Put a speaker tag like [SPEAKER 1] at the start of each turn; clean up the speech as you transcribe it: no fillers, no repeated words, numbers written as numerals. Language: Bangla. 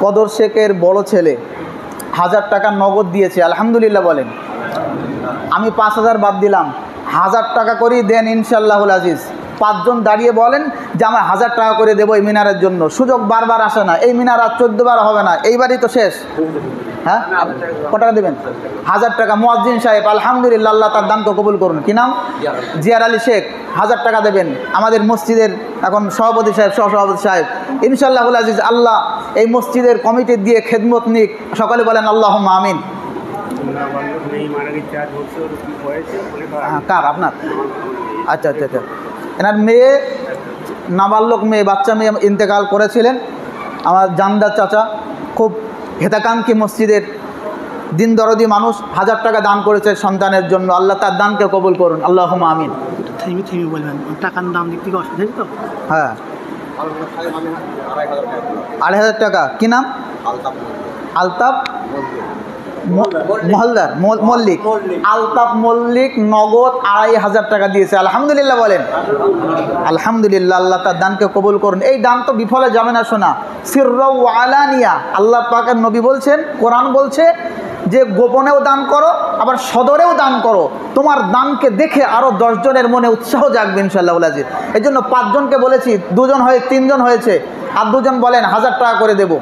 [SPEAKER 1] কদর শেখের বড় ছেলে 1000 টাকা নগদ দিয়েছে, আলহামদুলিল্লাহ বলেন। আমি 5000 বাদ দিলাম, 1000 টাকা করেই দেন ইনশাআল্লাহুল আজিজ। 5 জন দাঁড়িয়ে বলেন যে আমার 1000 টাকা করে দেবো এই মিনারের জন্য। সুযোগ বারবার আসে না, এই মিনার আর 14 বার হবে না, এইবারই তো শেষ। হ্যাঁ, কত টাকা দেবেন? 1000 টাকা। মুয়াজ্জিন সাহেব আলহামদুলিল্লাহ, আল্লাহ তার দানকে কবুল করুন। কি নাম? জিয়ার আলী শেখ, 1000 টাকা দেবেন। আমাদের মসজিদের এখন সভাপতি সাহেব, সহসভাপতি সাহেব, ইনশাআল্লাহুল আজিজ আল্লাহ এই মসজিদের কমিটি দিয়ে খেদমত নিক। সকালে বলেন আল্লাহুম্মা আমিন। কার? আপনার? আচ্ছা আচ্ছা আচ্ছা। এনার মেয়ে, নাবালক মেয়ে, বাচ্চা মেয়ে ইন্তেকাল করেছিলেন। আমার জানদার চাচা খুব হেতাকাঙ্ক্ষী মসজিদের দিন দরদি মানুষ, 1000 টাকা দান করেছে সন্তানের জন্য। আল্লাহ তার দানকে কবুল করুন, আল্লাহুম্মা আমিন।
[SPEAKER 2] থেমে বলবেন, টাকার দাম দিক থেকে অসুবিধা তো।
[SPEAKER 1] হ্যাঁ, 2500 টাকা। কি নাম? আলতাফ মহলদার মল্লিক। আলতাফ মল্লিক নগদ 2500 টাকা দিয়েছে, আলহামদুলিল্লাহ বলেন। আলহামদুলিল্লাহ, আল্লাহ তার দানকে কবুল করুন। এই দান তো বিফলে যাবে না শোনা, সিররা ওয়া আলানিয়া। আল্লাহ পাকের নবী বলছেন, কোরআন বলছে যে গোপনেও দান করো, আবার সদরেও দান করো। তোমার দানকে দেখে আরও 10 জনের মনে উৎসাহ জাগবে ইনশাআল্লাহুল আজিজ। এই জন্য 5 জনকে বলেছি, 2 জন হয়ে 3 জন হয়েছে, আর 2 জন বলেন 1000 টাকা করে দেবো।